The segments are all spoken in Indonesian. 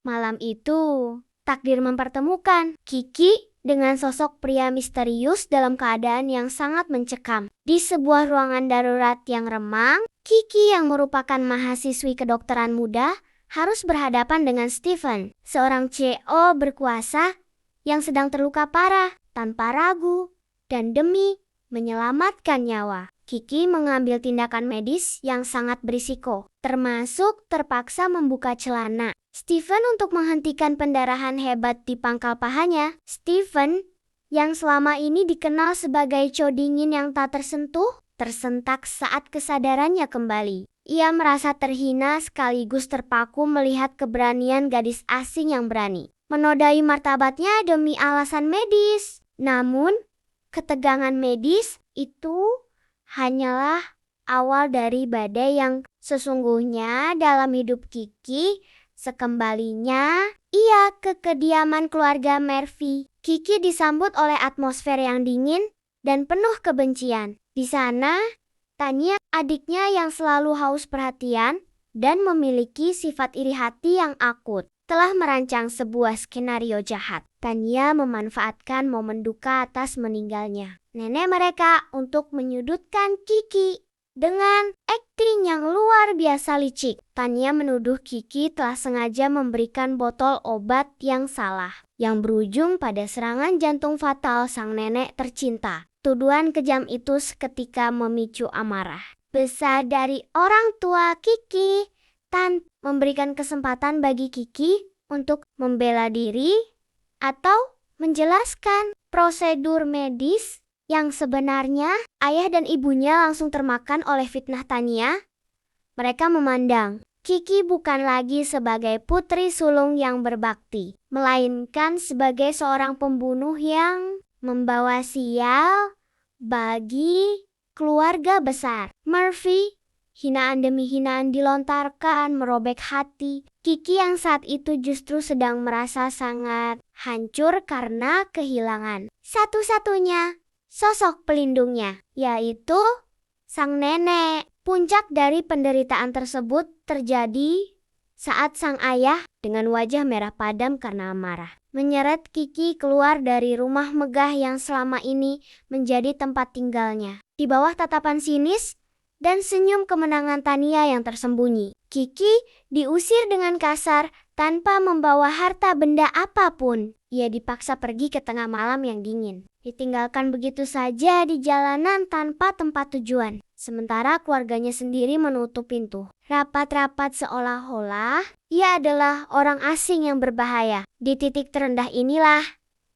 Malam itu, takdir mempertemukan Kiki dengan sosok pria misterius dalam keadaan yang sangat mencekam. Di sebuah ruangan darurat yang remang, Kiki yang merupakan mahasiswi kedokteran muda harus berhadapan dengan Stephen, seorang CEO berkuasa yang sedang terluka parah. Tanpa ragu dan demi menyelamatkan nyawa, Kiki mengambil tindakan medis yang sangat berisiko, termasuk terpaksa membuka celana Stephen untuk menghentikan pendarahan hebat di pangkal pahanya. Stephen, yang selama ini dikenal sebagai cow dingin yang tak tersentuh, tersentak saat kesadarannya kembali. Ia merasa terhina sekaligus terpaku melihat keberanian gadis asing yang berani menodai martabatnya demi alasan medis. Namun, ketegangan medis itu hanyalah awal dari badai yang sesungguhnya dalam hidup Kiki. Sekembalinya ia ke kediaman keluarga Murphy, Kiki disambut oleh atmosfer yang dingin dan penuh kebencian. Di sana, Tanya, adiknya yang selalu haus perhatian dan memiliki sifat iri hati yang akut, telah merancang sebuah skenario jahat. Tanya memanfaatkan momen duka atas meninggalnya nenek mereka untuk menyudutkan Kiki. Dengan akting yang luar biasa licik, Tanya menuduh Kiki telah sengaja memberikan botol obat yang salah, yang berujung pada serangan jantung fatal sang nenek tercinta. Tuduhan kejam itu seketika memicu amarah besar dari orang tua Kiki. Tan memberikan kesempatan bagi Kiki untuk membela diri atau menjelaskan prosedur medis yang sebenarnya. Ayah dan ibunya langsung termakan oleh fitnah Tania. Mereka memandang Kiki bukan lagi sebagai putri sulung yang berbakti, melainkan sebagai seorang pembunuh yang membawa sial bagi keluarga besar Murphy. Hinaan demi hinaan dilontarkan merobek hati Kiki yang saat itu justru sedang merasa sangat hancur karena kehilangan satu-satunya sosok pelindungnya, yaitu sang nenek. Puncak dari penderitaan tersebut terjadi saat sang ayah dengan wajah merah padam karena amarah menyeret Kiki keluar dari rumah megah yang selama ini menjadi tempat tinggalnya. Di bawah tatapan sinis dan senyum kemenangan Tania yang tersembunyi, Kiki diusir dengan kasar tanpa membawa harta benda apapun. Ia dipaksa pergi ke tengah malam yang dingin, ditinggalkan begitu saja di jalanan tanpa tempat tujuan. Sementara keluarganya sendiri menutup pintu rapat-rapat seolah-olah ia adalah orang asing yang berbahaya. Di titik terendah inilah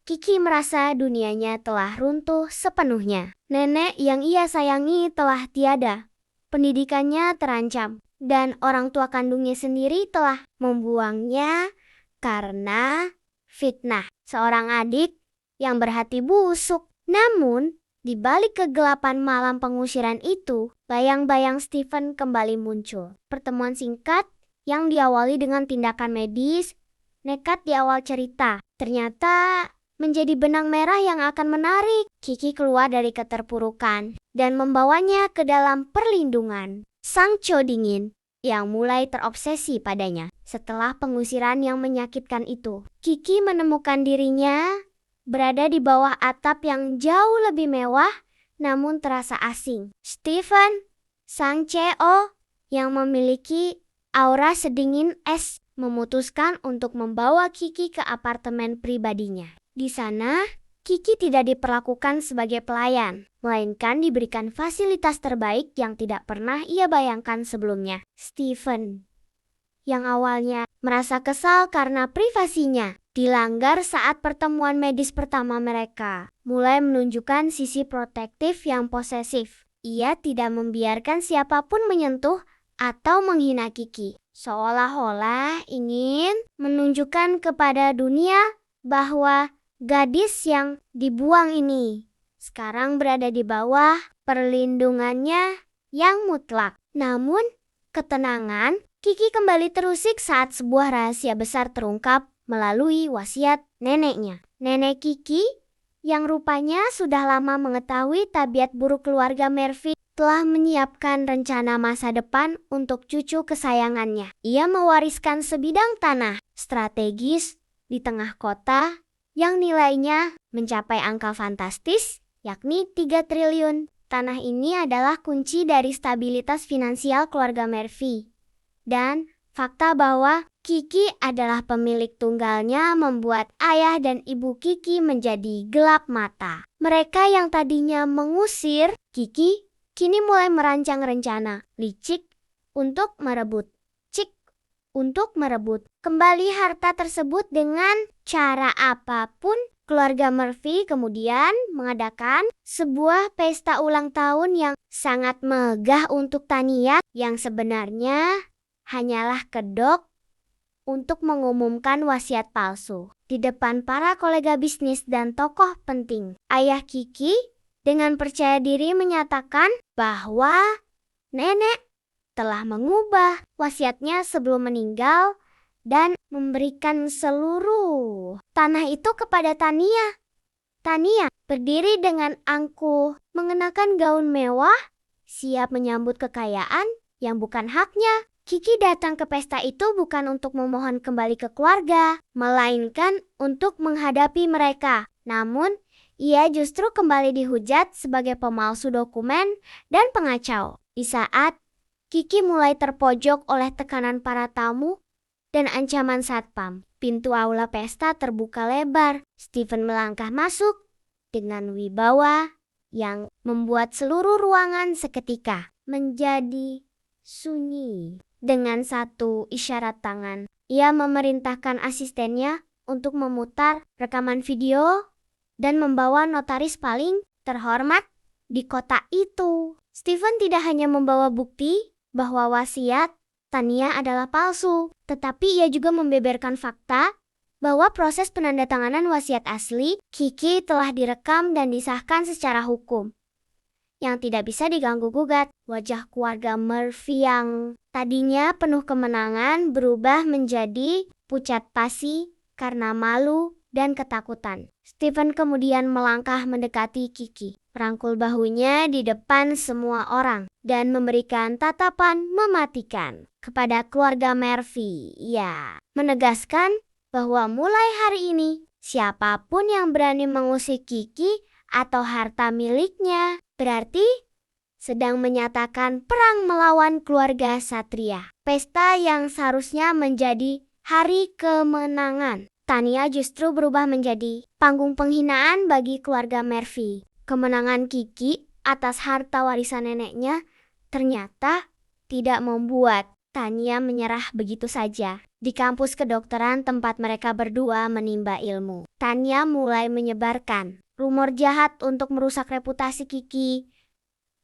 Kiki merasa dunianya telah runtuh sepenuhnya. Nenek yang ia sayangi telah tiada, pendidikannya terancam, dan orang tua kandungnya sendiri telah membuangnya karena fitnah seorang adik yang berhati busuk. Namun, di balik kegelapan malam pengusiran itu, bayang-bayang Stephen kembali muncul. Pertemuan singkat yang diawali dengan tindakan medis nekat di awal cerita, ternyata menjadi benang merah yang akan menarik Kiki keluar dari keterpurukan dan membawanya ke dalam perlindungan sang cow dingin yang mulai terobsesi padanya. Setelah pengusiran yang menyakitkan itu, Kiki menemukan dirinya berada di bawah atap yang jauh lebih mewah namun terasa asing. Stephen, sang CEO yang memiliki aura sedingin es, memutuskan untuk membawa Kiki ke apartemen pribadinya. Di sana, Kiki tidak diperlakukan sebagai pelayan, melainkan diberikan fasilitas terbaik yang tidak pernah ia bayangkan sebelumnya. Stephen, yang awalnya merasa kesal karena privasinya dilanggar saat pertemuan medis pertama mereka, mulai menunjukkan sisi protektif yang posesif. Ia tidak membiarkan siapapun menyentuh atau menghina Kiki, seolah-olah ingin menunjukkan kepada dunia bahwa gadis yang dibuang ini sekarang berada di bawah perlindungannya yang mutlak. Namun, ketenangan Kiki kembali terusik saat sebuah rahasia besar terungkap melalui wasiat neneknya. Nenek Kiki, yang rupanya sudah lama mengetahui tabiat buruk keluarga Murphy, telah menyiapkan rencana masa depan untuk cucu kesayangannya. Ia mewariskan sebidang tanah strategis di tengah kota yang nilainya mencapai angka fantastis, yakni 3 triliun. Tanah ini adalah kunci dari stabilitas finansial keluarga Murphy. Dan fakta bahwa Kiki adalah pemilik tunggalnya membuat ayah dan ibu Kiki menjadi gelap mata. Mereka yang tadinya mengusir Kiki, kini mulai merancang rencana licik untuk merebut kembali harta tersebut dengan cara apapun. Keluarga Murphy kemudian mengadakan sebuah pesta ulang tahun yang sangat megah untuk Tania yang sebenarnya hanyalah kedok untuk mengumumkan wasiat palsu di depan para kolega bisnis dan tokoh penting. Ayah Kiki dengan percaya diri menyatakan bahwa nenek telah mengubah wasiatnya sebelum meninggal dan memberikan seluruh tanah itu kepada Tania. Tania berdiri dengan angkuh, mengenakan gaun mewah, siap menyambut kekayaan yang bukan haknya. Kiki datang ke pesta itu bukan untuk memohon kembali ke keluarga, melainkan untuk menghadapi mereka. Namun, ia justru kembali dihujat sebagai pemalsu dokumen dan pengacau. Di saat Kiki mulai terpojok oleh tekanan para tamu dan ancaman satpam, pintu aula pesta terbuka lebar. Steven melangkah masuk dengan wibawa yang membuat seluruh ruangan seketika menjadi sunyi. Dengan satu isyarat tangan, ia memerintahkan asistennya untuk memutar rekaman video dan membawa notaris paling terhormat di kota itu. Steven tidak hanya membawa bukti bahwa wasiat Tania adalah palsu, tetapi ia juga membeberkan fakta bahwa proses penandatanganan wasiat asli Kiki telah direkam dan disahkan secara hukum yang tidak bisa diganggu-gugat. Wajah keluarga Murphy yang tadinya penuh kemenangan berubah menjadi pucat pasi karena malu dan ketakutan. Steven kemudian melangkah mendekati Kiki, merangkul bahunya di depan semua orang, dan memberikan tatapan mematikan kepada keluarga Murphy. Ia menegaskan bahwa mulai hari ini, siapapun yang berani mengusik Kiki atau harta miliknya, berarti sedang menyatakan perang melawan keluarga Satria. Pesta yang seharusnya menjadi hari kemenangan Tania justru berubah menjadi panggung penghinaan bagi keluarga Murphy. Kemenangan Kiki atas harta warisan neneknya ternyata tidak membuat Tania menyerah begitu saja. Di kampus kedokteran tempat mereka berdua menimba ilmu, Tania mulai menyebarkan rumor jahat untuk merusak reputasi Kiki.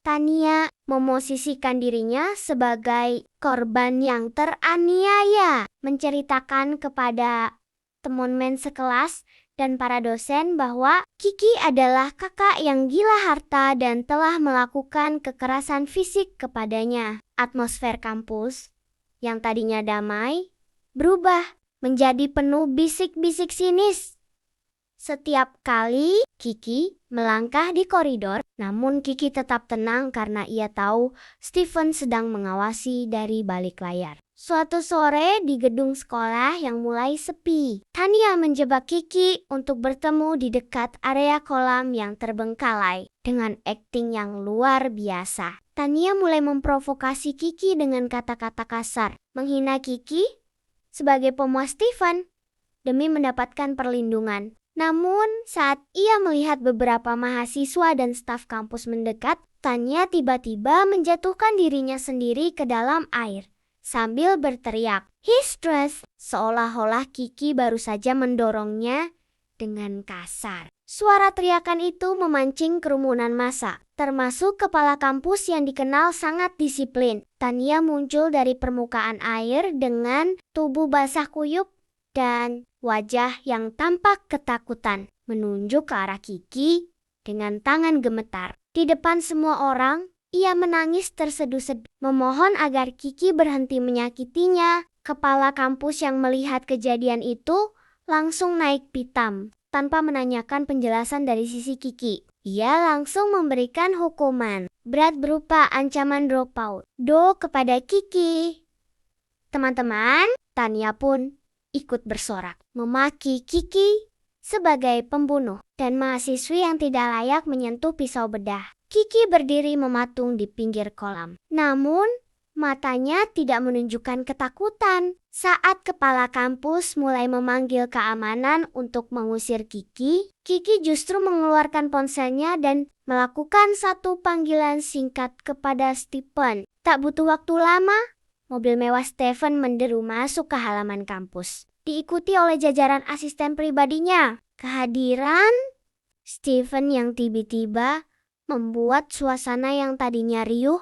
Tania memosisikan dirinya sebagai korban yang teraniaya, menceritakan kepada teman sekelas dan para dosen bahwa Kiki adalah kakak yang gila harta dan telah melakukan kekerasan fisik kepadanya. Atmosfer kampus yang tadinya damai berubah menjadi penuh bisik-bisik sinis. Setiap kali Kiki melangkah di koridor, namun Kiki tetap tenang karena ia tahu Steven sedang mengawasi dari balik layar. Suatu sore di gedung sekolah yang mulai sepi, Tania menjebak Kiki untuk bertemu di dekat area kolam yang terbengkalai. Dengan akting yang luar biasa, Tania mulai memprovokasi Kiki dengan kata-kata kasar, menghina Kiki sebagai pemuas Steven demi mendapatkan perlindungan. Namun, saat ia melihat beberapa mahasiswa dan staf kampus mendekat, Tania tiba-tiba menjatuhkan dirinya sendiri ke dalam air sambil berteriak, "Histress!" seolah-olah Kiki baru saja mendorongnya dengan kasar. Suara teriakan itu memancing kerumunan massa, termasuk kepala kampus yang dikenal sangat disiplin. Tania muncul dari permukaan air dengan tubuh basah kuyup dan wajah yang tampak ketakutan, menunjuk ke arah Kiki dengan tangan gemetar. Di depan semua orang, ia menangis terseduh-seduh, memohon agar Kiki berhenti menyakitinya. Kepala kampus yang melihat kejadian itu langsung naik pitam. Tanpa menanyakan penjelasan dari sisi Kiki, ia langsung memberikan hukuman berat berupa ancaman dropout kepada Kiki. Teman-teman, Tania pun ikut bersorak, memaki Kiki sebagai pembunuh dan mahasiswi yang tidak layak menyentuh pisau bedah. Kiki berdiri mematung di pinggir kolam. Namun, matanya tidak menunjukkan ketakutan. Saat kepala kampus mulai memanggil keamanan untuk mengusir Kiki, Kiki justru mengeluarkan ponselnya dan melakukan satu panggilan singkat kepada Stephen. Tak butuh waktu lama, mobil mewah Stephen menderu masuk ke halaman kampus, diikuti oleh jajaran asisten pribadinya. Kehadiran Stephen yang tiba-tiba membuat suasana yang tadinya riuh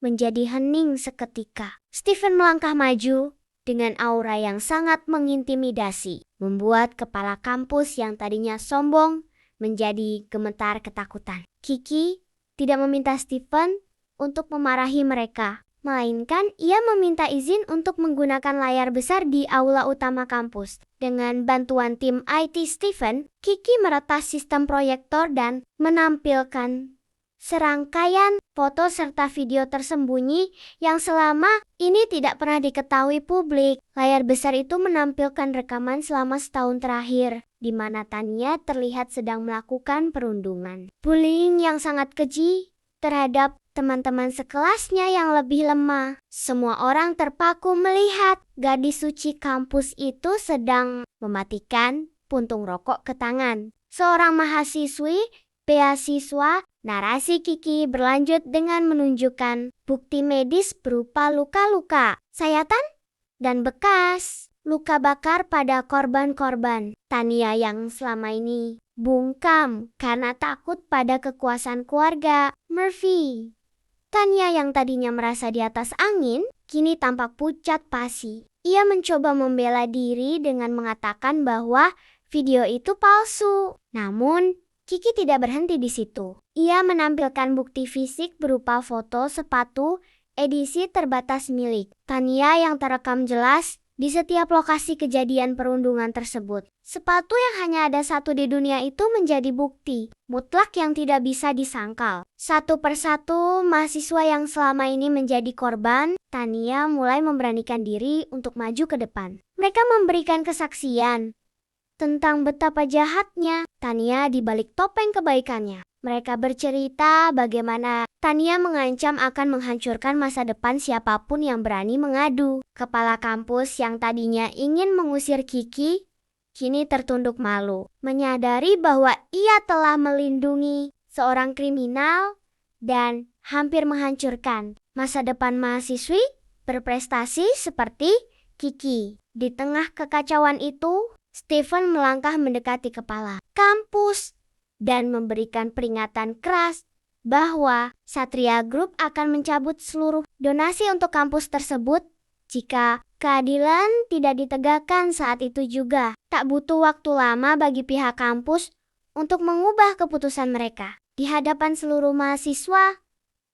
menjadi hening seketika. Stephen melangkah maju dengan aura yang sangat mengintimidasi, membuat kepala kampus yang tadinya sombong menjadi gemetar ketakutan. Kiki tidak meminta Stephen untuk memarahi mereka, melainkan ia meminta izin untuk menggunakan layar besar di aula utama kampus. Dengan bantuan tim IT Stephen, Kiki meretas sistem proyektor dan menampilkan serangkaian foto serta video tersembunyi yang selama ini tidak pernah diketahui publik. Layar besar itu menampilkan rekaman selama setahun terakhir, di mana Tania terlihat sedang melakukan perundungan, bullying yang sangat keji terhadap teman-teman sekelasnya yang lebih lemah. Semua orang terpaku melihat gadis suci kampus itu sedang mematikan puntung rokok ke tangan seorang mahasiswi beasiswa. Narasi Kiki berlanjut dengan menunjukkan bukti medis berupa luka-luka, sayatan, dan bekas luka bakar pada korban-korban. Tania yang selama ini bungkam karena takut pada kekuasaan keluarga Murphy. Tania yang tadinya merasa di atas angin, kini tampak pucat pasi. Ia mencoba membela diri dengan mengatakan bahwa video itu palsu. Namun, Kiki tidak berhenti di situ. Ia menampilkan bukti fisik berupa foto sepatu edisi terbatas milik Tania yang terekam jelas di setiap lokasi kejadian perundungan tersebut. Sepatu yang hanya ada satu di dunia itu menjadi bukti mutlak yang tidak bisa disangkal. Satu persatu mahasiswa yang selama ini menjadi korban, Tania mulai memberanikan diri untuk maju ke depan. Mereka memberikan kesaksian tentang betapa jahatnya Tania di balik topeng kebaikannya. Mereka bercerita bagaimana Tania mengancam akan menghancurkan masa depan siapapun yang berani mengadu. Kepala kampus yang tadinya ingin mengusir Kiki, kini tertunduk malu, menyadari bahwa ia telah melindungi seorang kriminal dan hampir menghancurkan masa depan mahasiswi berprestasi seperti Kiki. Di tengah kekacauan itu, Stephen melangkah mendekati kepala kampus dan memberikan peringatan keras bahwa Satria Group akan mencabut seluruh donasi untuk kampus tersebut jika keadilan tidak ditegakkan saat itu juga. Tak butuh waktu lama bagi pihak kampus untuk mengubah keputusan mereka. Di hadapan seluruh mahasiswa,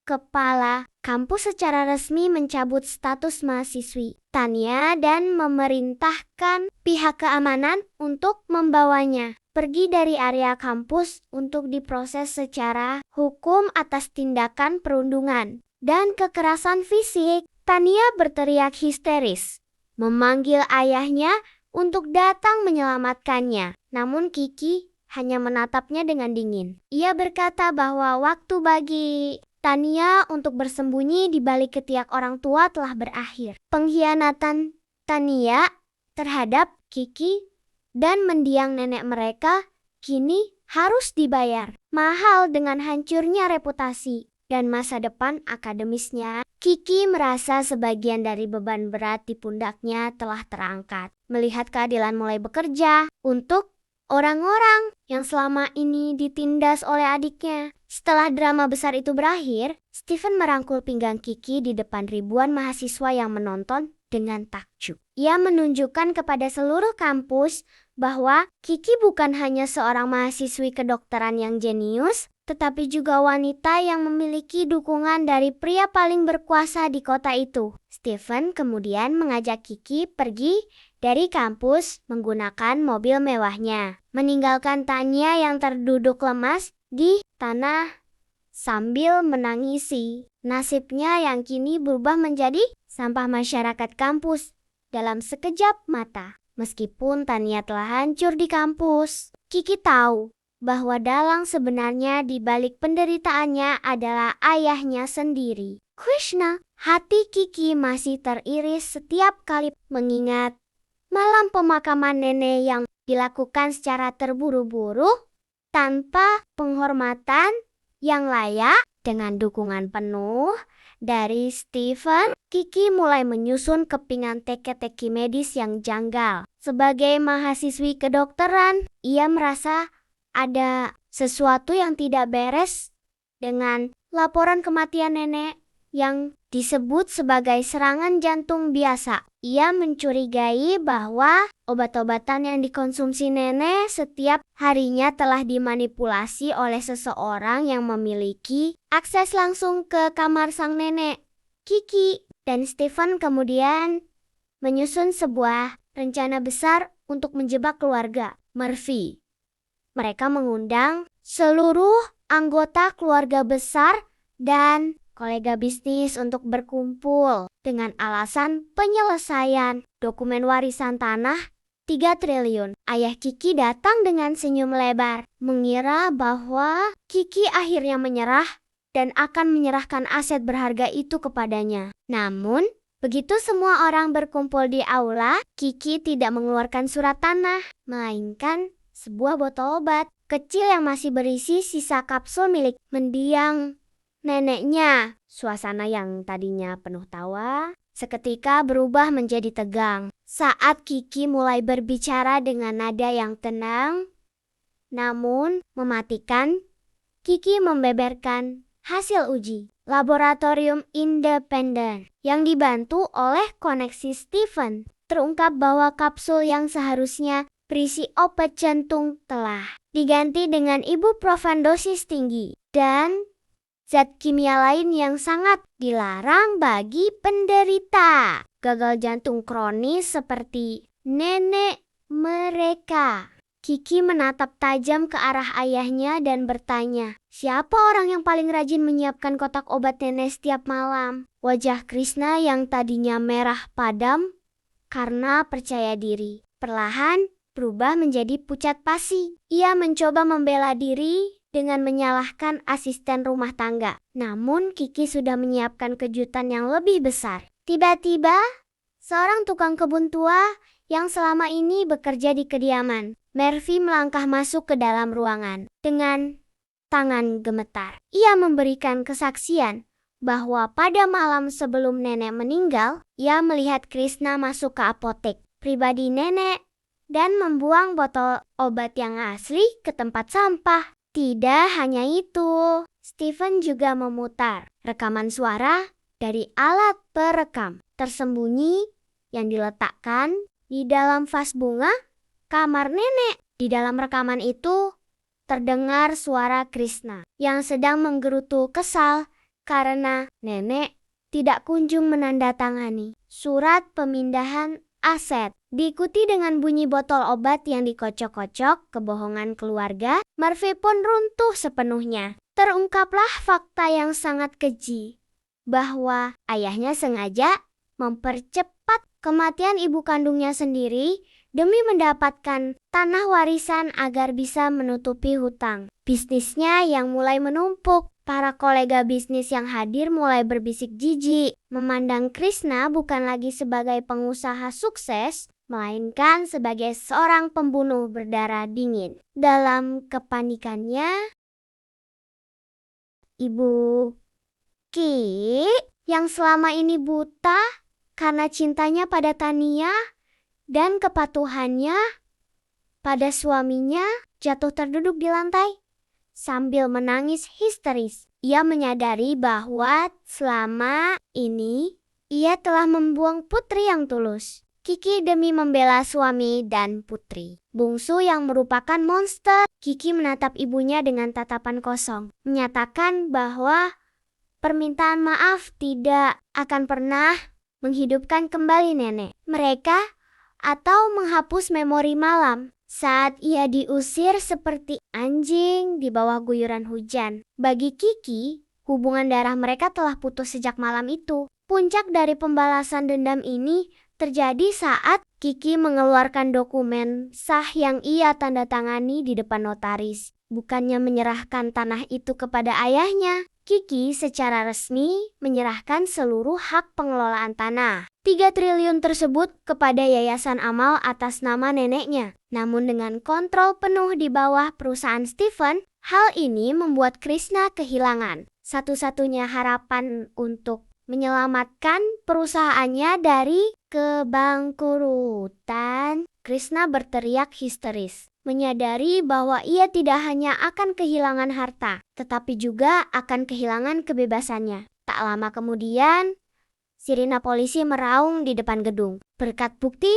kepala kampus secara resmi mencabut status mahasiswi Tania dan memerintahkan pihak keamanan untuk membawanya pergi dari area kampus untuk diproses secara hukum atas tindakan perundungan dan kekerasan fisik. Tania berteriak histeris, memanggil ayahnya untuk datang menyelamatkannya. Namun Kiki hanya menatapnya dengan dingin. Ia berkata bahwa waktu bagi Tania untuk bersembunyi di balik ketiak orang tua telah berakhir. Pengkhianatan Tania terhadap Kiki dan mendiang nenek mereka kini harus dibayar mahal dengan hancurnya reputasi dan masa depan akademisnya. Kiki merasa sebagian dari beban berat di pundaknya telah terangkat. Melihat keadilan mulai bekerja untuk orang-orang yang selama ini ditindas oleh adiknya. Setelah drama besar itu berakhir, Stephen merangkul pinggang Kiki di depan ribuan mahasiswa yang menonton dengan takjub. Ia menunjukkan kepada seluruh kampus bahwa Kiki bukan hanya seorang mahasiswi kedokteran yang jenius, tetapi juga wanita yang memiliki dukungan dari pria paling berkuasa di kota itu. Stephen kemudian mengajak Kiki pergi dari kampus menggunakan mobil mewahnya, meninggalkan Tania yang terduduk lemas di tanah sambil menangisi nasibnya yang kini berubah menjadi sampah masyarakat kampus dalam sekejap mata. Meskipun Tania telah hancur di kampus, Kiki tahu bahwa dalang sebenarnya di balik penderitaannya adalah ayahnya sendiri, Krishna. Hati Kiki masih teriris setiap kali mengingat malam pemakaman nenek yang dilakukan secara terburu-buru tanpa penghormatan yang layak. Dengan dukungan penuh dari Stephen, Kiki mulai menyusun kepingan teka-teki medis yang janggal. Sebagai mahasiswi kedokteran, ia merasa ada sesuatu yang tidak beres dengan laporan kematian nenek yang disebut sebagai serangan jantung biasa. Ia mencurigai bahwa obat-obatan yang dikonsumsi nenek setiap harinya telah dimanipulasi oleh seseorang yang memiliki akses langsung ke kamar sang nenek. Kiki dan Stephen kemudian menyusun sebuah rencana besar untuk menjebak keluarga Murphy. Mereka mengundang seluruh anggota keluarga besar dan kolega bisnis untuk berkumpul dengan alasan penyelesaian dokumen warisan tanah 3 triliun. Ayah Kiki datang dengan senyum lebar, mengira bahwa Kiki akhirnya menyerah dan akan menyerahkan aset berharga itu kepadanya. Namun, begitu semua orang berkumpul di aula, Kiki tidak mengeluarkan surat tanah, melainkan sebuah botol obat kecil yang masih berisi sisa kapsul milik mendiang neneknya. Suasana yang tadinya penuh tawa seketika berubah menjadi tegang saat Kiki mulai berbicara dengan nada yang tenang namun mematikan. Kiki membeberkan hasil uji laboratorium independen yang dibantu oleh koneksi Stephen. Terungkap bahwa kapsul yang seharusnya berisi obat jantung telah diganti dengan ibuprofen dosis tinggi dan zat kimia lain yang sangat dilarang bagi penderita gagal jantung kronis seperti nenek mereka. Kiki menatap tajam ke arah ayahnya dan bertanya, siapa orang yang paling rajin menyiapkan kotak obat nenek setiap malam? Wajah Krishna yang tadinya merah padam karena percaya diri perlahan berubah menjadi pucat pasi. Ia mencoba membela diri dengan menyalahkan asisten rumah tangga. Namun Kiki sudah menyiapkan kejutan yang lebih besar. Tiba-tiba, seorang tukang kebun tua yang selama ini bekerja di kediaman Murphy melangkah masuk ke dalam ruangan. Dengan tangan gemetar, ia memberikan kesaksian bahwa pada malam sebelum nenek meninggal, ia melihat Krishna masuk ke apotek pribadi nenek dan membuang botol obat yang asli ke tempat sampah. Tidak hanya itu, Stephen juga memutar rekaman suara dari alat perekam tersembunyi yang diletakkan di dalam vas bunga kamar nenek. Di dalam rekaman itu terdengar suara Krishna yang sedang menggerutu kesal karena nenek tidak kunjung menandatangani surat pemindahan aset. Diikuti dengan bunyi botol obat yang dikocok-kocok kebohongan keluarga, Murphy pun runtuh sepenuhnya. Terungkaplah fakta yang sangat keji, bahwa ayahnya sengaja mempercepat kematian ibu kandungnya sendiri demi mendapatkan tanah warisan agar bisa menutupi hutang bisnisnya yang mulai menumpuk. Para kolega bisnis yang hadir mulai berbisik jijik, memandang Krishna bukan lagi sebagai pengusaha sukses, melainkan sebagai seorang pembunuh berdarah dingin. Dalam kepanikannya, Ibu Ki yang selama ini buta karena cintanya pada Tania dan kepatuhannya pada suaminya jatuh terduduk di lantai sambil menangis histeris. Ia menyadari bahwa selama ini ia telah membuang putri yang tulus. Kiki demi membela suami dan putri bungsu yang merupakan monster. Kiki menatap ibunya dengan tatapan kosong, menyatakan bahwa permintaan maaf tidak akan pernah menghidupkan kembali nenek mereka atau menghapus memori malam saat ia diusir seperti anjing di bawah guyuran hujan. Bagi Kiki, hubungan darah mereka telah putus sejak malam itu. Puncak dari pembalasan dendam ini terjadi saat Kiki mengeluarkan dokumen sah yang ia tanda tangani di depan notaris. Bukannya menyerahkan tanah itu kepada ayahnya, Kiki secara resmi menyerahkan seluruh hak pengelolaan tanah 3 triliun tersebut kepada Yayasan Amal atas nama neneknya. Namun dengan kontrol penuh di bawah perusahaan Stephen, hal ini membuat Krishna kehilangan satu-satunya harapan untuk menyelamatkan perusahaannya dari kebangkrutan. Krishna berteriak histeris, menyadari bahwa ia tidak hanya akan kehilangan harta, tetapi juga akan kehilangan kebebasannya. Tak lama kemudian, sirine polisi meraung di depan gedung. Berkat bukti,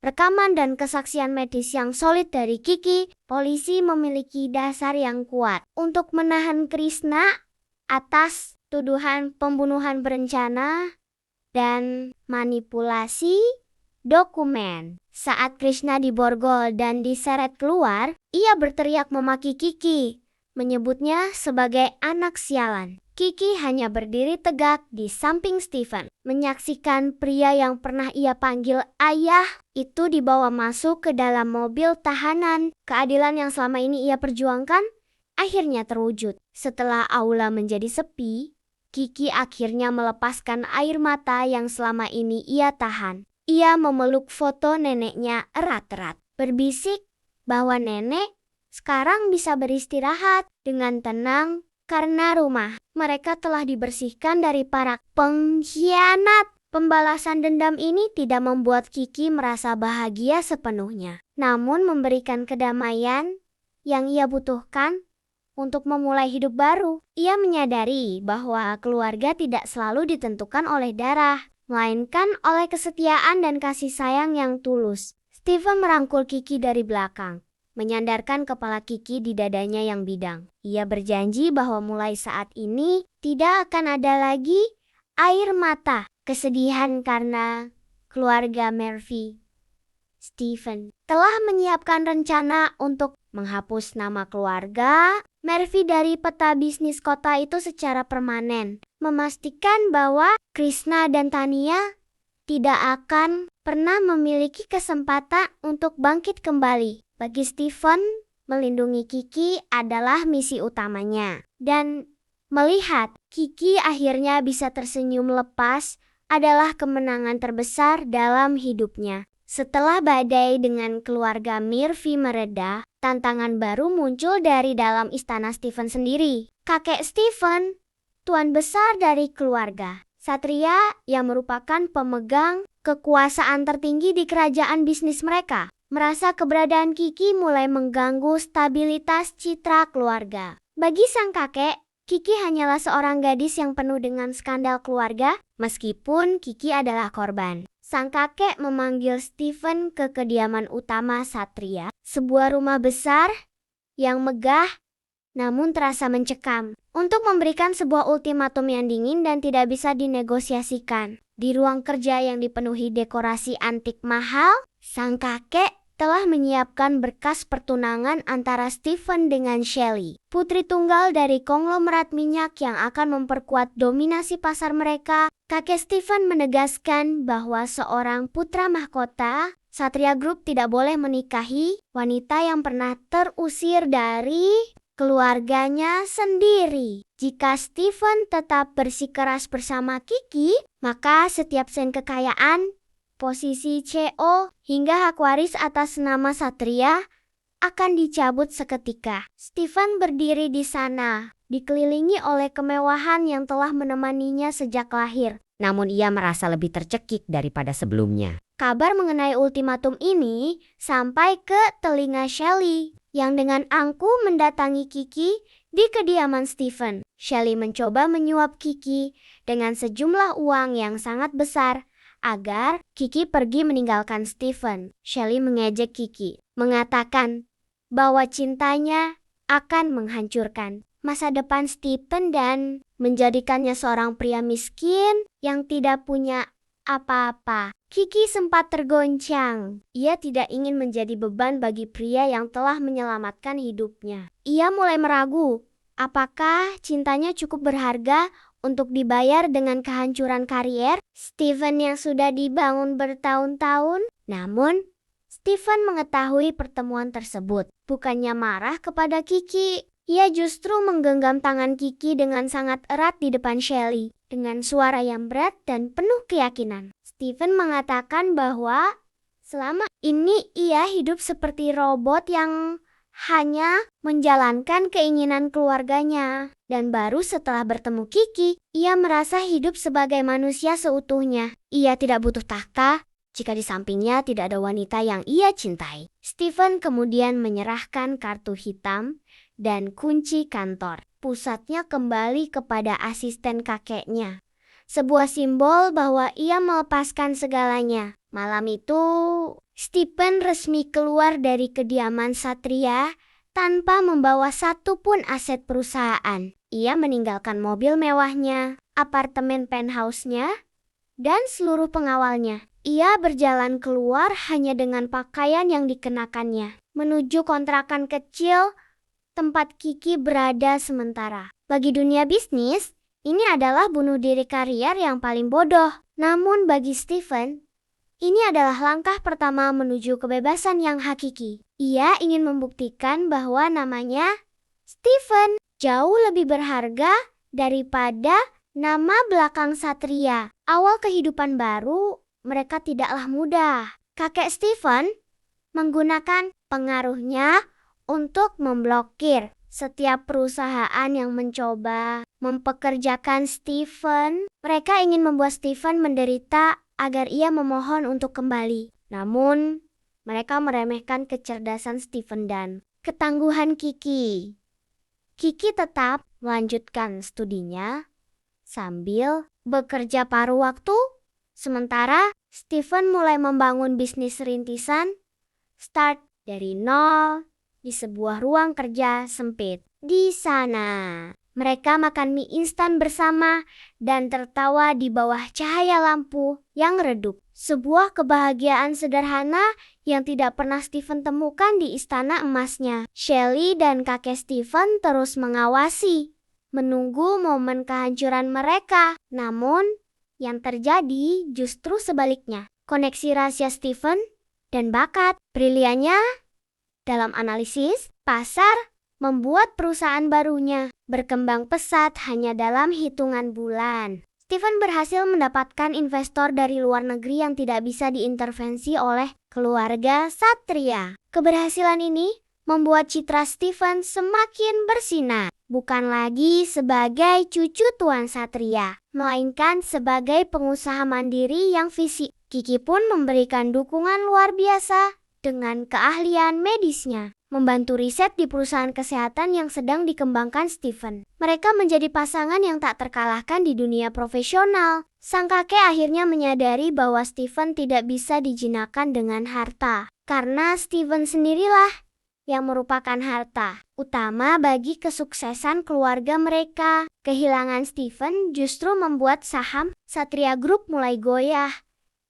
rekaman dan kesaksian medis yang solid dari Kiki, polisi memiliki dasar yang kuat untuk menahan Krishna atas tuduhan pembunuhan berencana dan manipulasi dokumen. Saat Krishna diborgol dan diseret keluar, ia berteriak memaki Kiki, menyebutnya sebagai anak sialan. Kiki hanya berdiri tegak di samping Stephen, menyaksikan pria yang pernah ia panggil ayah itu dibawa masuk ke dalam mobil tahanan. Keadilan yang selama ini ia perjuangkan akhirnya terwujud. Setelah aula menjadi sepi, Kiki akhirnya melepaskan air mata yang selama ini ia tahan. Ia memeluk foto neneknya erat-erat, berbisik bahwa nenek sekarang bisa beristirahat dengan tenang karena rumah mereka telah dibersihkan dari para pengkhianat. Pembalasan dendam ini tidak membuat Kiki merasa bahagia sepenuhnya, namun memberikan kedamaian yang ia butuhkan untuk memulai hidup baru. Ia menyadari bahwa keluarga tidak selalu ditentukan oleh darah, melainkan oleh kesetiaan dan kasih sayang yang tulus. Stephen merangkul Kiki dari belakang, menyandarkan kepala Kiki di dadanya yang bidang. Ia berjanji bahwa mulai saat ini tidak akan ada lagi air mata kesedihan karena keluarga Murphy. Stephen telah menyiapkan rencana untuk menghapus nama keluarga Murphy dari peta bisnis kota itu secara permanen, memastikan bahwa Krishna dan Tania tidak akan pernah memiliki kesempatan untuk bangkit kembali. Bagi Stephen, melindungi Kiki adalah misi utamanya. Dan melihat Kiki akhirnya bisa tersenyum lepas adalah kemenangan terbesar dalam hidupnya. Setelah badai dengan keluarga Murphy mereda, tantangan baru muncul dari dalam istana Stephen sendiri. Kakek Stephen, tuan besar dari keluarga Satria yang merupakan pemegang kekuasaan tertinggi di kerajaan bisnis mereka, merasa keberadaan Kiki mulai mengganggu stabilitas citra keluarga. Bagi sang kakek, Kiki hanyalah seorang gadis yang penuh dengan skandal keluarga, meskipun Kiki adalah korban. Sang kakek memanggil Stephen ke kediaman utama Satria, sebuah rumah besar yang megah namun terasa mencekam, untuk memberikan sebuah ultimatum yang dingin dan tidak bisa dinegosiasikan. Di ruang kerja yang dipenuhi dekorasi antik mahal, sang kakek telah menyiapkan berkas pertunangan antara Stephen dengan Shelley, putri tunggal dari konglomerat minyak yang akan memperkuat dominasi pasar mereka. Kakek Stephen menegaskan bahwa seorang putra mahkota Satria Group tidak boleh menikahi wanita yang pernah terusir dari keluarganya sendiri. Jika Stephen tetap bersikeras bersama Kiki, maka setiap sen kekayaan, posisi CEO, hingga hak waris atas nama Satria akan dicabut seketika. Stephen berdiri di sana, dikelilingi oleh kemewahan yang telah menemaninya sejak lahir. Namun ia merasa lebih tercekik daripada sebelumnya. Kabar mengenai ultimatum ini sampai ke telinga Shelley, yang dengan angkuh mendatangi Kiki di kediaman Stephen. Shelley mencoba menyuap Kiki dengan sejumlah uang yang sangat besar agar Kiki pergi meninggalkan Stephen. Shelley mengejek Kiki, mengatakan bahwa cintanya akan menghancurkan masa depan Stephen dan menjadikannya seorang pria miskin yang tidak punya apa-apa. Kiki sempat tergoncang. Ia tidak ingin menjadi beban bagi pria yang telah menyelamatkan hidupnya. Ia mulai meragu, apakah cintanya cukup berharga untuk dibayar dengan kehancuran karier Steven yang sudah dibangun bertahun-tahun. Namun, Steven mengetahui pertemuan tersebut. Bukannya marah kepada Kiki, ia justru menggenggam tangan Kiki dengan sangat erat di depan Shelly. Dengan suara yang berat dan penuh keyakinan, Steven mengatakan bahwa selama ini ia hidup seperti robot yang hanya menjalankan keinginan keluarganya. Dan baru setelah bertemu Kiki, ia merasa hidup sebagai manusia seutuhnya. Ia tidak butuh tahta jika di sampingnya tidak ada wanita yang ia cintai. Steven kemudian menyerahkan kartu hitam dan kunci kantor pusatnya kembali kepada asisten kakeknya. Sebuah simbol bahwa ia melepaskan segalanya. Malam itu, Steven resmi keluar dari kediaman Satria tanpa membawa satupun aset perusahaan. Ia meninggalkan mobil mewahnya, apartemen penthouse-nya, dan seluruh pengawalnya. Ia berjalan keluar hanya dengan pakaian yang dikenakannya, menuju kontrakan kecil tempat Kiki berada sementara. Bagi dunia bisnis, ini adalah bunuh diri karier yang paling bodoh. Namun bagi Steven, ini adalah langkah pertama menuju kebebasan yang hakiki. Ia ingin membuktikan bahwa namanya Steven jauh lebih berharga daripada nama belakang Satria. Awal kehidupan baru mereka tidaklah mudah. Kakek Steven menggunakan pengaruhnya untuk memblokir setiap perusahaan yang mencoba mempekerjakan Steven. Mereka ingin membuat Steven menderita agar ia memohon untuk kembali. Namun, mereka meremehkan kecerdasan Steven dan ketangguhan Kiki. Kiki tetap melanjutkan studinya sambil bekerja paruh waktu. Sementara Steven mulai membangun bisnis rintisan, start dari nol di sebuah ruang kerja sempit. Di sana, mereka makan mie instan bersama dan tertawa di bawah cahaya lampu yang redup. Sebuah kebahagiaan sederhana yang tidak pernah Steven temukan di istana emasnya. Shelly dan kakek Steven terus mengawasi, menunggu momen kehancuran mereka. Namun, yang terjadi justru sebaliknya. Koneksi rahasia Steven dan bakat briliannya dalam analisis pasar membuat perusahaan barunya berkembang pesat hanya dalam hitungan bulan. Steven berhasil mendapatkan investor dari luar negeri yang tidak bisa diintervensi oleh keluarga Satria. Keberhasilan ini membuat citra Steven semakin bersinar. Bukan lagi sebagai cucu Tuan Satria, melainkan sebagai pengusaha mandiri yang fisik. Kiki pun memberikan dukungan luar biasa dengan keahlian medisnya, membantu riset di perusahaan kesehatan yang sedang dikembangkan Steven. Mereka menjadi pasangan yang tak terkalahkan di dunia profesional. Sang kakek akhirnya menyadari bahwa Steven tidak bisa dijinakan dengan harta, karena Steven sendirilah yang merupakan harta utama bagi kesuksesan keluarga mereka. Kehilangan Steven justru membuat saham Satria Group mulai goyah,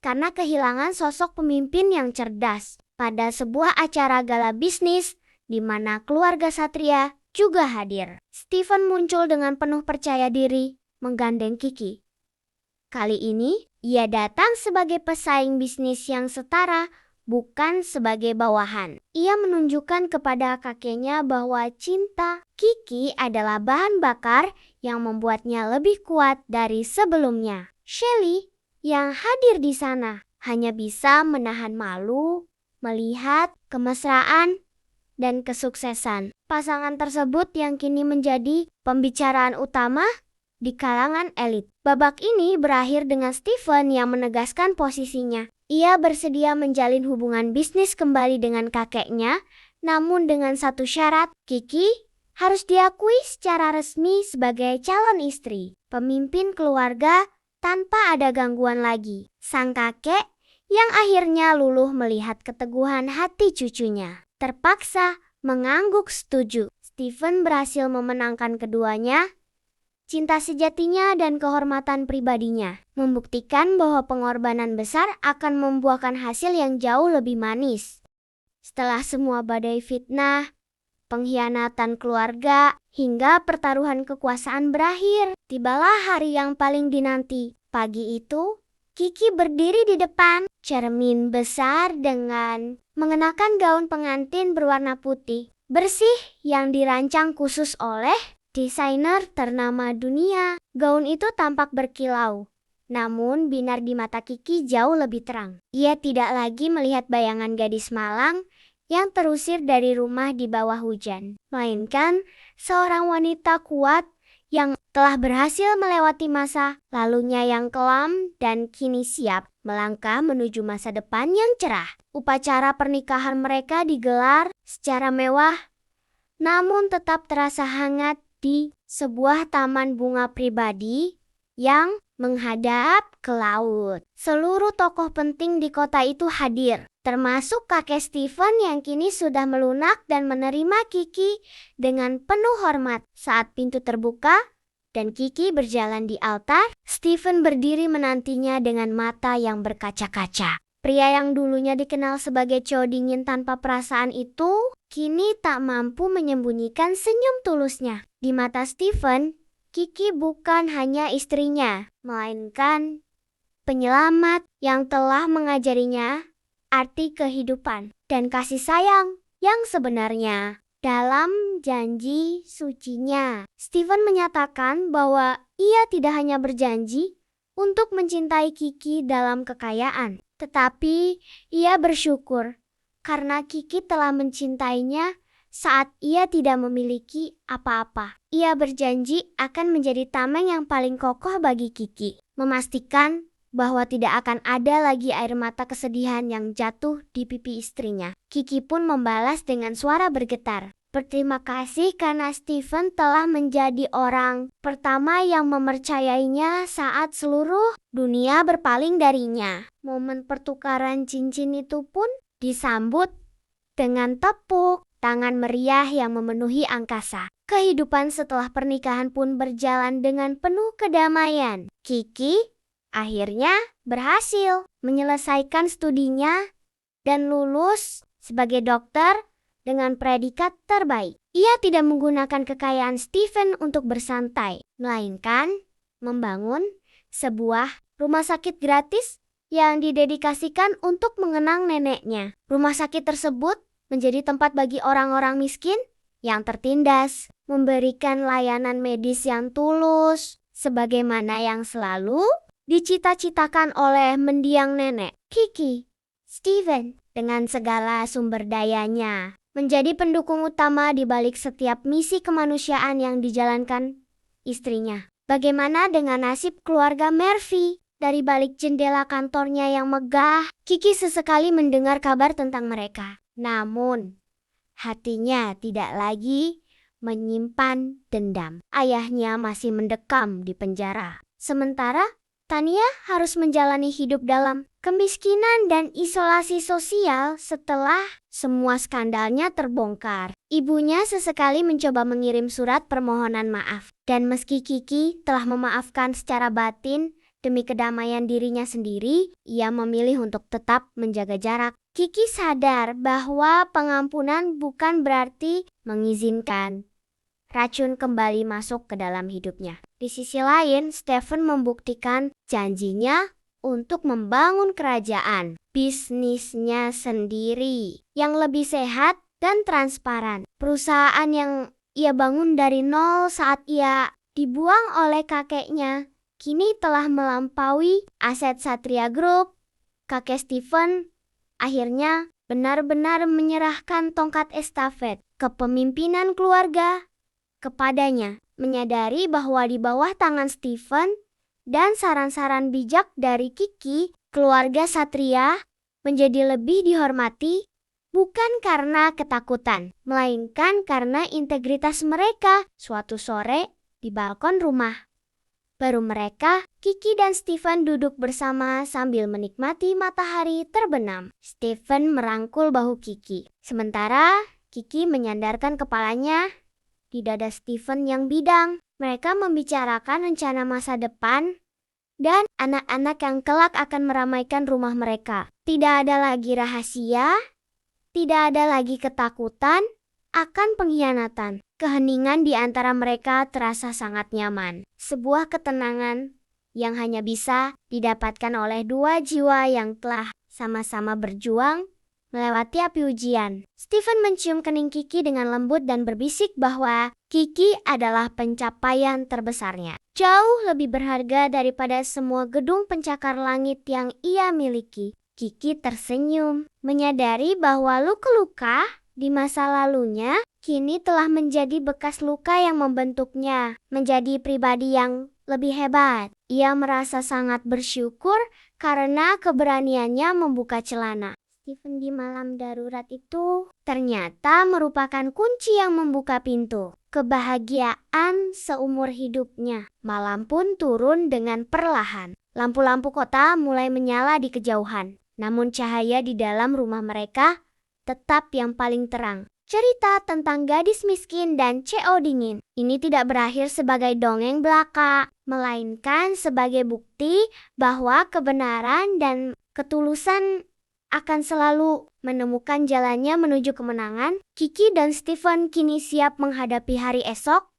karena kehilangan sosok pemimpin yang cerdas. Pada sebuah acara gala bisnis, di mana keluarga Satria juga hadir, Steven muncul dengan penuh percaya diri, menggandeng Kiki. Kali ini, ia datang sebagai pesaing bisnis yang setara, bukan sebagai bawahan. Ia menunjukkan kepada kakeknya bahwa cinta Kiki adalah bahan bakar yang membuatnya lebih kuat dari sebelumnya. Shelly yang hadir di sana hanya bisa menahan malu melihat kemesraan dan kesuksesan pasangan tersebut yang kini menjadi pembicaraan utama di kalangan elit. Babak ini berakhir dengan Steven yang menegaskan posisinya. Ia bersedia menjalin hubungan bisnis kembali dengan kakeknya, namun dengan satu syarat, Kiki harus diakui secara resmi sebagai calon istri, pemimpin keluarga tanpa ada gangguan lagi. Sang kakek yang akhirnya luluh melihat keteguhan hati cucunya, terpaksa mengangguk setuju. Steven berhasil memenangkan keduanya, cinta sejatinya dan kehormatan pribadinya, membuktikan bahwa pengorbanan besar akan membuahkan hasil yang jauh lebih manis. Setelah semua badai fitnah, pengkhianatan keluarga, hingga pertaruhan kekuasaan berakhir. Tibalah hari yang paling dinanti. Pagi itu, Kiki berdiri di depan cermin besar dengan mengenakan gaun pengantin berwarna putih, bersih yang dirancang khusus oleh desainer ternama dunia. Gaun itu tampak berkilau, namun binar di mata Kiki jauh lebih terang. Ia tidak lagi melihat bayangan gadis malang yang terusir dari rumah di bawah hujan, melainkan seorang wanita kuat yang telah berhasil melewati masa lalunya yang kelam dan kini siap melangkah menuju masa depan yang cerah. Upacara pernikahan mereka digelar secara mewah, namun tetap terasa hangat di sebuah taman bunga pribadi yang menghadap ke laut. Seluruh tokoh penting di kota itu hadir, termasuk kakek Stephen yang kini sudah melunak dan menerima Kiki dengan penuh hormat. Saat pintu terbuka dan Kiki berjalan di altar, Stephen berdiri menantinya dengan mata yang berkaca-kaca. Pria yang dulunya dikenal sebagai cowok dingin tanpa perasaan itu, kini tak mampu menyembunyikan senyum tulusnya. Di mata Stephen, Kiki bukan hanya istrinya, melainkan penyelamat yang telah mengajarinya arti kehidupan dan kasih sayang yang sebenarnya. Dalam janji sucinya, Stephen menyatakan bahwa ia tidak hanya berjanji untuk mencintai Kiki dalam kekayaan, tetapi ia bersyukur karena Kiki telah mencintainya saat ia tidak memiliki apa-apa. Ia berjanji akan menjadi tameng yang paling kokoh bagi Kiki, memastikan bahwa tidak akan ada lagi air mata kesedihan yang jatuh di pipi istrinya. Kiki pun membalas dengan suara bergetar. Berterima kasih karena Stephen telah menjadi orang pertama yang mempercayainya saat seluruh dunia berpaling darinya. Momen pertukaran cincin itu pun disambut dengan tepuk tangan meriah yang memenuhi angkasa. Kehidupan setelah pernikahan pun berjalan dengan penuh kedamaian. Kiki akhirnya berhasil menyelesaikan studinya dan lulus sebagai dokter dengan predikat terbaik. Ia tidak menggunakan kekayaan Stephen untuk bersantai, melainkan membangun sebuah rumah sakit gratis yang didedikasikan untuk mengenang neneknya. Rumah sakit tersebut menjadi tempat bagi orang-orang miskin yang tertindas, memberikan layanan medis yang tulus, sebagaimana yang selalu dicita-citakan oleh mendiang nenek. Kiki, Stephen, dengan segala sumber dayanya, menjadi pendukung utama di balik setiap misi kemanusiaan yang dijalankan istrinya. Bagaimana dengan nasib keluarga Murphy? Dari balik jendela kantornya yang megah, Kiki sesekali mendengar kabar tentang mereka. Namun, hatinya tidak lagi menyimpan dendam. Ayahnya masih mendekam di penjara. Sementara Tania harus menjalani hidup dalam kemiskinan dan isolasi sosial setelah semua skandalnya terbongkar. Ibunya sesekali mencoba mengirim surat permohonan maaf. Dan meski Kiki telah memaafkan secara batin demi kedamaian dirinya sendiri, ia memilih untuk tetap menjaga jarak. Kiki sadar bahwa pengampunan bukan berarti mengizinkan racun kembali masuk ke dalam hidupnya. Di sisi lain, Stephen membuktikan janjinya untuk membangun kerajaan bisnisnya sendiri yang lebih sehat dan transparan. Perusahaan yang ia bangun dari nol saat ia dibuang oleh kakeknya kini telah melampaui aset Satria Group. Kakek Stephen akhirnya benar-benar menyerahkan tongkat estafet kepemimpinan keluarga kepadanya, menyadari bahwa di bawah tangan Stephen dan saran-saran bijak dari Kiki, keluarga Satria menjadi lebih dihormati bukan karena ketakutan, melainkan karena integritas mereka. Suatu sore di balkon rumah baru mereka, Kiki dan Stephen duduk bersama sambil menikmati matahari terbenam. Stephen merangkul bahu Kiki, sementara Kiki menyandarkan kepalanya di dada Stephen yang bidang. Mereka membicarakan rencana masa depan dan anak-anak yang kelak akan meramaikan rumah mereka. Tidak ada lagi rahasia, tidak ada lagi ketakutan, akan pengkhianatan. Keheningan di antara mereka terasa sangat nyaman. Sebuah ketenangan yang hanya bisa didapatkan oleh dua jiwa yang telah sama-sama berjuang melewati api ujian. Stephen mencium kening Kiki dengan lembut dan berbisik bahwa Kiki adalah pencapaian terbesarnya. Jauh lebih berharga daripada semua gedung pencakar langit yang ia miliki. Kiki tersenyum, menyadari bahwa luka-luka di masa lalunya kini telah menjadi bekas luka yang membentuknya menjadi pribadi yang lebih hebat. Ia merasa sangat bersyukur karena keberaniannya membuka celana Stephen di malam darurat itu ternyata merupakan kunci yang membuka pintu kebahagiaan seumur hidupnya. Malam pun turun dengan perlahan. Lampu-lampu kota mulai menyala di kejauhan. Namun cahaya di dalam rumah mereka tetap yang paling terang. Cerita tentang gadis miskin dan CO dingin ini tidak berakhir sebagai dongeng belaka, melainkan sebagai bukti bahwa kebenaran dan ketulusan akan selalu menemukan jalannya menuju kemenangan. Kiki dan Stephen kini siap menghadapi hari esok,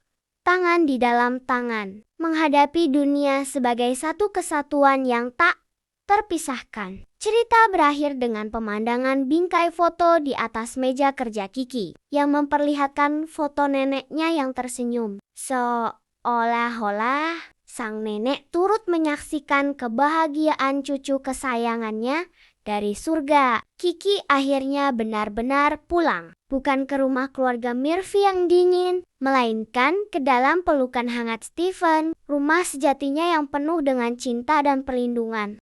tangan di dalam tangan, menghadapi dunia sebagai satu kesatuan yang tak terpisahkan. Cerita berakhir dengan pemandangan bingkai foto di atas meja kerja Kiki, yang memperlihatkan foto neneknya yang tersenyum. Seolah-olah sang nenek turut menyaksikan kebahagiaan cucu kesayangannya dari surga. Kiki akhirnya benar-benar pulang. Bukan ke rumah keluarga Murphy yang dingin, melainkan ke dalam pelukan hangat Stephen, rumah sejatinya yang penuh dengan cinta dan perlindungan.